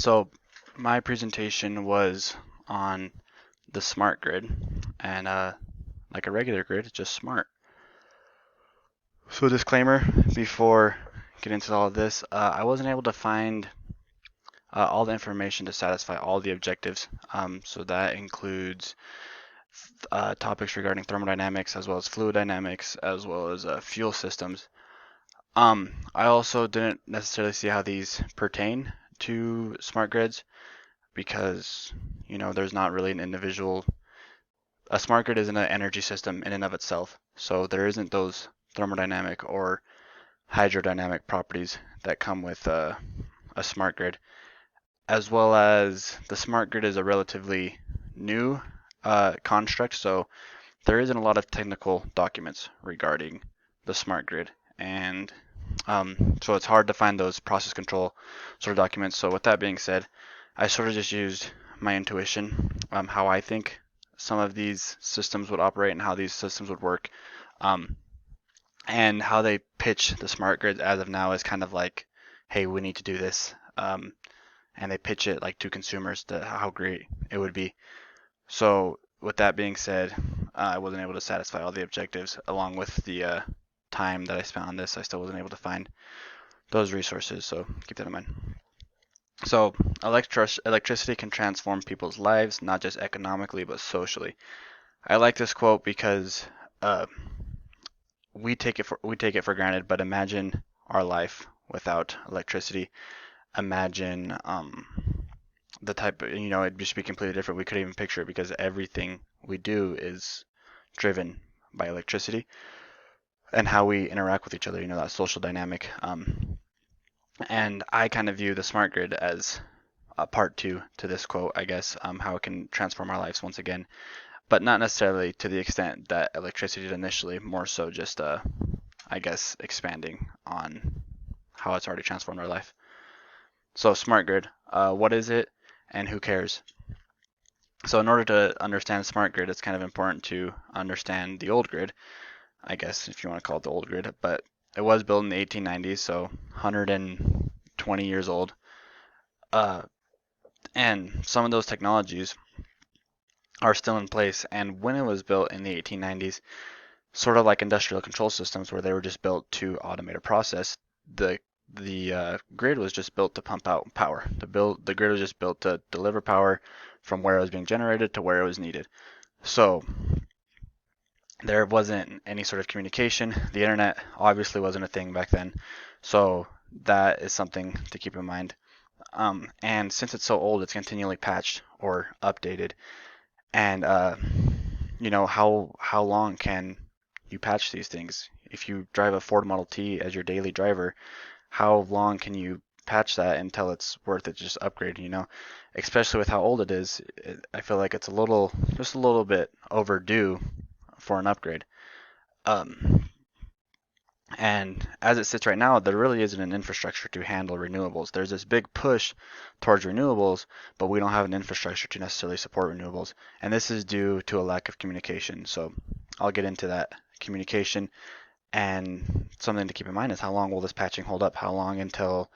So my presentation was on the smart grid, and like a regular grid, it's just smart. So disclaimer before getting into all of this, I wasn't able to find all the information to satisfy all the objectives. So that includes topics regarding thermodynamics as well as fluid dynamics as well as fuel systems. I also didn't necessarily see how these pertain to smart grids because there's not really an individual. A smart grid isn't an energy system in and of itself, so there isn't those thermodynamic or hydrodynamic properties that come with a smart grid, as well as the smart grid is a relatively new construct, so there isn't a lot of technical documents regarding the smart grid, and so it's hard to find those process control sort of documents. So with that being said, I sort of just used my intuition, how I think some of these systems would operate and how these systems would work, um, and how they pitch the smart grid as of now is kind of like, hey, we need to do this, and they pitch it like to consumers to how great it would be. So with that being said, I wasn't able to satisfy all the objectives along with the time that I spent on this. I still wasn't able to find those resources, so keep that in mind. So electricity can transform people's lives, not just economically, but socially. I like this quote because uh, we take it for granted, but imagine our life without electricity. Imagine the type of, it'd just be completely different. We couldn't even picture it because everything we do is driven by electricity and how we interact with each other, that social dynamic. And I kind of view the smart grid as a part two to this quote, I guess, how it can transform our lives once again, but not necessarily to the extent that electricity did initially, more so just, I guess, expanding on how it's already transformed our life. So, smart grid, what is it and who cares? So, in order to understand smart grid, it's kind of important to understand the old grid, I guess, if you want to call it the old grid, but it was built in the 1890s, so 120 years old. Uh, and some of those technologies are still in place. And when it was built in the 1890s, sort of like industrial control systems where they were just built to automate a process, the grid was just built to pump out power. The grid was just built to deliver power from where it was being generated to where it was needed. So there wasn't any sort of communication. The internet obviously wasn't a thing back then. So that is something to keep in mind. And since it's so old, it's continually patched or updated. And how long can you patch these things? If you drive a Ford Model T as your daily driver, how long can you patch that until it's worth it to just upgrade? Especially with how old it is, I feel like it's just a little bit overdue for an upgrade. Um, and as it sits right now, there really isn't an infrastructure to handle renewables. There's this big push towards renewables, but we don't have an infrastructure to necessarily support renewables. And this is due to a lack of communication. So I'll get into that communication. And something to keep in mind is how long will this patching hold up? How long until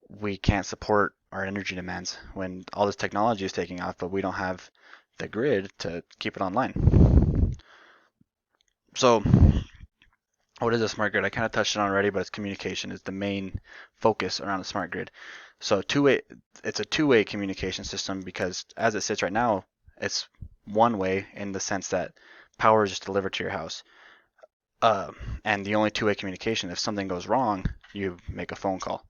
we can't support our energy demands when all this technology is taking off, but we don't have the grid to keep it online? So what is a smart grid? I kind of touched on it already, but it's communication is the main focus around the smart grid. So it's a two-way communication system because as it sits right now, it's one way in the sense that power is just delivered to your house. Uh, and the only two-way communication, if something goes wrong, you make a phone call.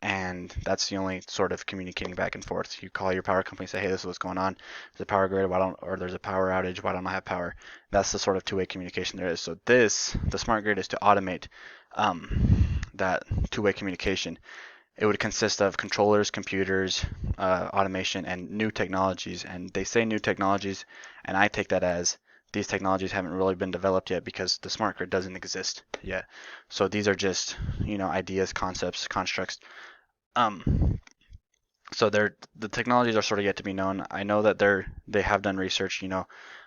And that's the only sort of communicating back and forth. You call your power company and say, hey, this is what's going on. There's a power grid, or there's a power outage, why don't I have power? That's the sort of two-way communication there is. So the smart grid is to automate that two-way communication. It would consist of controllers, computers, automation, and new technologies. And they say new technologies, and I take that as these technologies haven't really been developed yet because the smart grid doesn't exist yet. So these are just, ideas, concepts, constructs. Um, so the technologies are sort of yet to be known. I know that they have done research.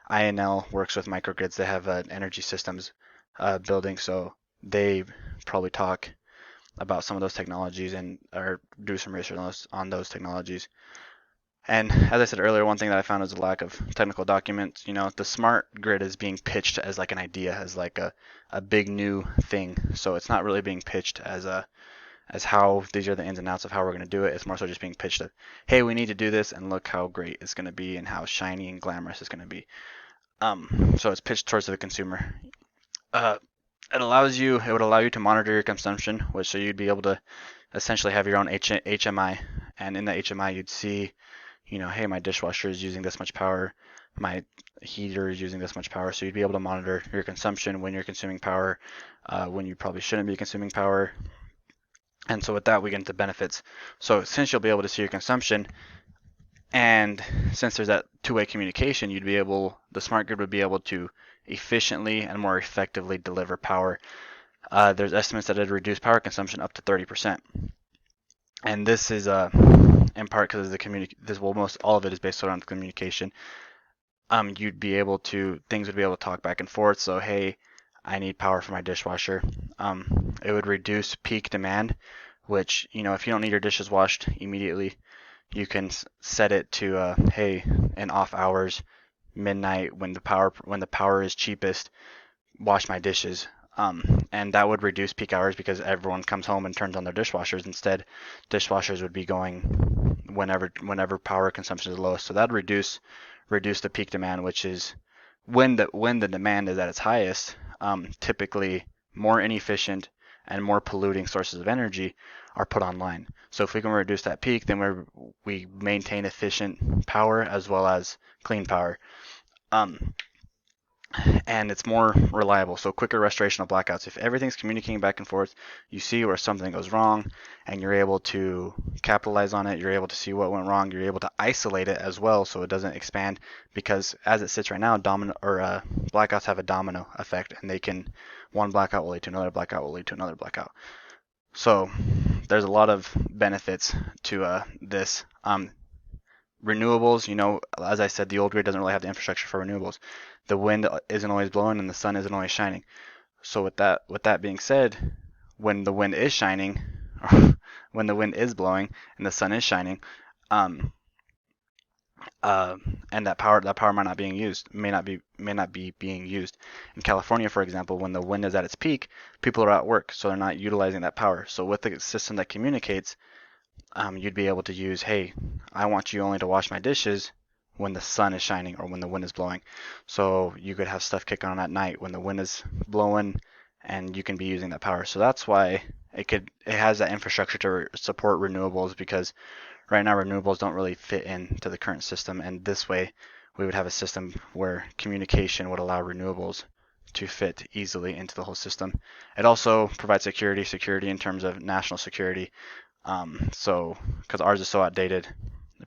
INL works with microgrids. They have an energy systems building, so they probably talk about some of those technologies and or do some research on those technologies. And as I said earlier, one thing that I found is a lack of technical documents. You know, the smart grid is being pitched as like an idea, as like a big new thing. So it's not really being pitched as how these are the ins and outs of how we're going to do it. It's more so just being pitched of, hey, we need to do this, and look how great it's going to be and how shiny and glamorous it's going to be. So it's pitched towards the consumer. Uh, it would allow you to monitor your consumption, which so you'd be able to essentially have your own HMI, and in the HMI you'd see, you know, hey, my dishwasher is using this much power, my heater is using this much power, so you'd be able to monitor your consumption, when you're consuming power, when you probably shouldn't be consuming power. And so with that, we get into benefits. So since you'll be able to see your consumption, and since there's that two-way communication, the smart grid would be able to efficiently and more effectively deliver power. There's estimates that it'd reduce power consumption up to 30%. And this is in part because most all of it is based around communication. Things would be able to talk back and forth. So hey, I need power for my dishwasher. It would reduce peak demand, which, you know, if you don't need your dishes washed immediately, you can set it to hey, in off hours, midnight, when the power is cheapest, wash my dishes. And that would reduce peak hours because everyone comes home and turns on their dishwashers. Instead, dishwashers would be going whenever power consumption is lowest. So that'd reduce the peak demand, which is when the demand is at its highest. Typically, more inefficient and more polluting sources of energy are put online. So if we can reduce that peak, then we maintain efficient power as well as clean power. Um, and it's more reliable, so quicker restoration of blackouts. If everything's communicating back and forth, you see where something goes wrong and you're able to capitalize on it. You're able to see what went wrong. You're able to isolate it as well so it doesn't expand, because as it sits right now, blackouts have a domino effect, and one blackout will lead to another blackout, will lead to another blackout. So there's a lot of benefits to this. Renewables, you know, as I said, the old grid doesn't really have the infrastructure for renewables. The wind isn't always blowing and the sun isn't always shining. So with that being said, when the wind is shining, or when the wind is blowing and the sun is shining, um, uh, and that power may not be being used. In California, for example, when the wind is at its peak, people are at work, so they're not utilizing that power. So with the system that communicates, you'd be able to use, hey, I want you only to wash my dishes when the sun is shining or when the wind is blowing. So you could have stuff kick on at night when the wind is blowing, and you can be using that power. So that's why it has that infrastructure to support renewables, because right now renewables don't really fit into the current system, and this way we would have a system where communication would allow renewables to fit easily into the whole system. It also provides security in terms of national security. So, because ours is so outdated,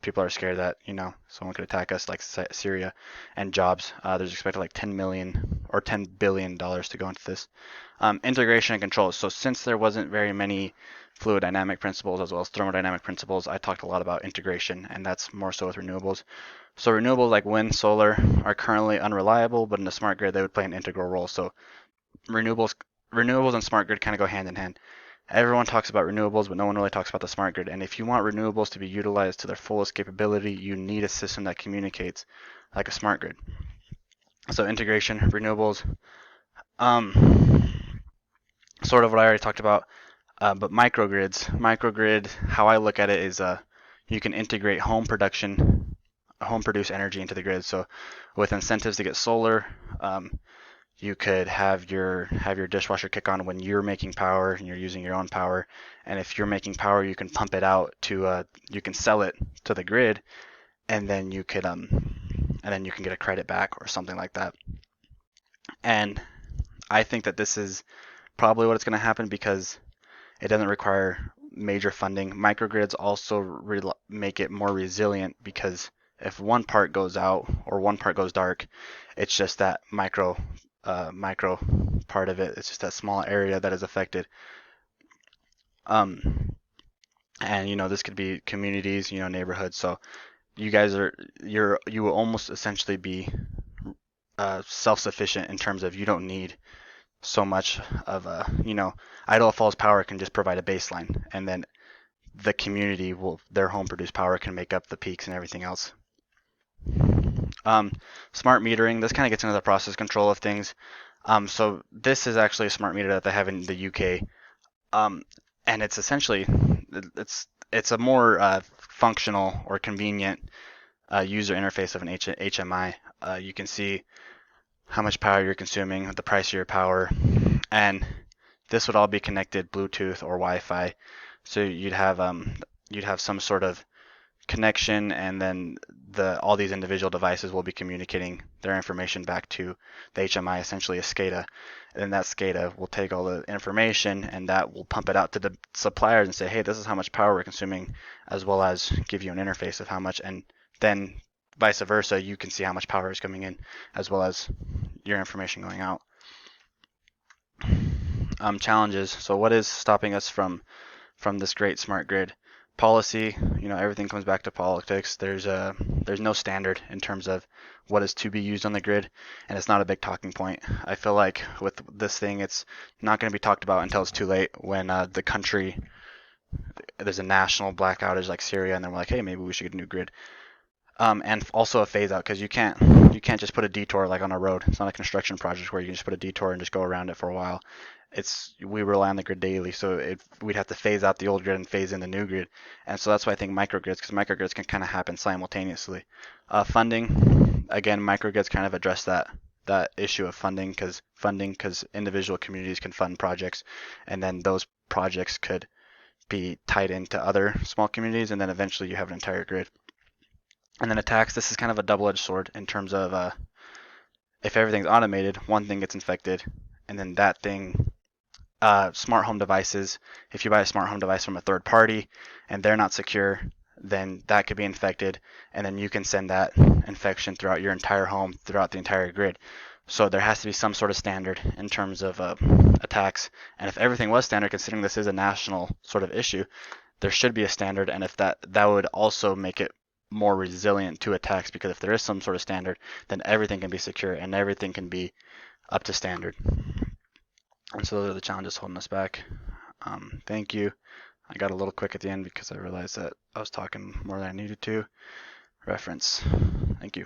people are scared that, you know, someone could attack us, like Syria, and jobs. There's expected like 10 million or $10 billion to go into this. Integration and control. So since there wasn't very many fluid dynamic principles as well as thermodynamic principles, I talked a lot about integration, and that's more so with renewables. So renewables like wind, solar are currently unreliable, but in a smart grid they would play an integral role. So renewables, renewables and smart grid kind of go hand in hand. Everyone talks about renewables, but no one really talks about the smart grid. And if you want renewables to be utilized to their fullest capability, you need a system that communicates like a smart grid. So integration, renewables, sort of what I already talked about. But microgrid, how I look at it is you can integrate home produced energy into the grid. So with incentives to get solar, you could have your dishwasher kick on when you're making power and you're using your own power. And if you're making power, you can pump it out to you can sell it to the grid, and then you can get a credit back or something like that. And I think that this is probably what it's going to happen because it doesn't require major funding. Microgrids also make it more resilient, because if one part goes out or one part goes dark, it's just that micro part of it. It's just that small area that is affected. Um, and you know, this could be communities, you know, neighborhoods. So you will almost essentially be self-sufficient in terms of you don't need so much of Idaho Falls Power can just provide a baseline, and then the community will their home produced power can make up the peaks and everything else. Um, Smart metering, this kind of gets into the process control of things. So this is actually a smart meter that they have in the UK, um, and it's essentially it's a more functional or convenient user interface of an HMI. You can see how much power you're consuming, the price of your power, and this would all be connected Bluetooth or Wi-Fi. So you'd have some sort of connection, and then all these individual devices will be communicating their information back to the HMI, essentially a SCADA. And then that SCADA will take all the information and that will pump it out to the suppliers and say, hey, this is how much power we're consuming, as well as give you an interface of how much, and then vice versa, you can see how much power is coming in as well as your information going out. Challenges. So what is stopping us from this great smart grid? Policy, everything comes back to politics. There's no standard in terms of what is to be used on the grid, and it's not a big talking point. I feel like with this thing, it's not going to be talked about until it's too late, when the country, there's a national black outage like Syria, and then we're like, hey, maybe we should get a new grid. And also a phase out, because you can't just put a detour like on a road. It's not a construction project where you can just put a detour and just go around it for a while. We rely on the grid daily, so we'd have to phase out the old grid and phase in the new grid. And so that's why I think microgrids, because microgrids can kind of happen simultaneously. Funding, again, microgrids kind of address that issue of funding, because individual communities can fund projects, and then those projects could be tied into other small communities, and then eventually you have an entire grid. And then attacks, this is kind of a double-edged sword in terms of if everything's automated, one thing gets infected, and then that thing, smart home devices, if you buy a smart home device from a third party and they're not secure, then that could be infected, and then you can send that infection throughout your entire home, throughout the entire grid. So there has to be some sort of standard in terms of attacks. And if everything was standard, considering this is a national sort of issue, there should be a standard, and if that would also make it more resilient to attacks, because if there is some sort of standard, then everything can be secure and everything can be up to standard. And so those are the challenges holding us back. Thank you. I got a little quick at the end because I realized that I was talking more than I needed to. Reference. Thank you.